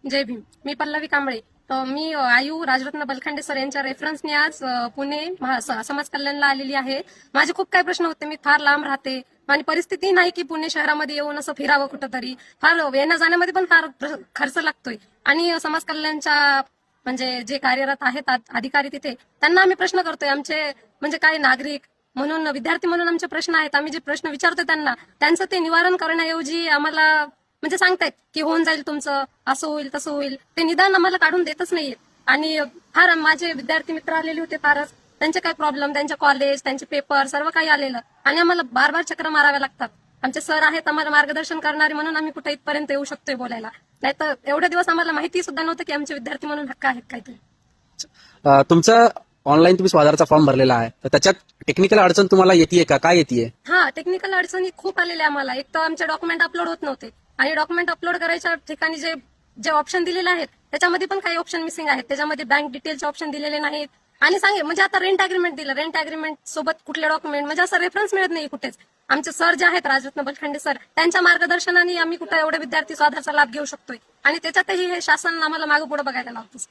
जय भीम. मी पल्लवी कांबळे. मी आयु राजरत्न बलखंडे सर यांच्या रेफरन्सने आज पुणे समाज कल्याणला आलेली आहे. माझे खूप काही प्रश्न होते. मी फार लांब राहते आणि परिस्थिती नाही की पुणे शहरामध्ये येऊन असं फिरावं कुठंतरी. फार येण्या जाण्यामध्ये पण फार खर्च लागतोय आणि समाज कल्याणच्या म्हणजे जे कार्यरत आहेत अधिकारी तिथे त्यांना आम्ही प्रश्न करतोय. आमचे म्हणजे काय नागरिक म्हणून विद्यार्थी म्हणून आमचे प्रश्न आहेत. आम्ही जे प्रश्न विचारतोय त्यांना त्यांचं ते निवारण करण्याऐवजी आम्हाला म्हणजे सांगतायत की होऊन जाईल तुमचं, असं होईल तसं होईल. ते निदान आम्हाला काढून देतच नाहीये. आणि फार माझे विद्यार्थी मित्र आलेले होते फारच. त्यांचे काही प्रॉब्लेम, त्यांचे कॉलेज, त्यांचे पेपर सर्व काही आलेलं आणि आम्हाला बार बार चक्र माराव्या लागतात. आमचे सर आहेत आम्हाला मार्गदर्शन करणारे म्हणून आम्ही कुठे इथपर्यंत येऊ शकतोय बोलायला. नाहीतर एवढे दिवस आम्हाला माहिती सुद्धा नव्हतं की आमचे विद्यार्थी म्हणून हक्क आहेत काहीतरी. तुमचं ऑनलाईन तुम्ही स्वाधारचा फॉर्म भरलेला आहे, तर त्याच्यात टेक्निकल अडचण तुम्हाला येते का, काय येते? हा, टेक्निकल अडचणी खूप आलेल्या आम्हाला. एक तर आमचे डॉक्युमेंट अपलोड होत नव्हते आणि डॉक्युमेंट अपलोड करायच्या ठिकाणी जे जे ऑप्शन दिलेले आहेत त्याच्यामध्ये पण काही ऑप्शन मिसिंग आहेत. त्याच्यामध्ये बँक डिटेलचे ऑप्शन दिलेले नाहीत आणि म्हणजे आता रेंट अग्रीमेंट दिलं, रेंट अग्रीमेंट सोबत कुठले डॉक्युमेंट म्हणजे असं रेफरन्स मिळत नाही कुठेच. आमचे सर जे आहेत राजरत्न बलखंडे सर त्यांच्या मार्गदर्शनाने आम्ही कुठे एवढे विद्यार्थी स्वाधारचा लाभ घेऊ शकतोय आणि त्याच्यातही हे शासन आम्हाला मागे पुढे बघायला लावतं.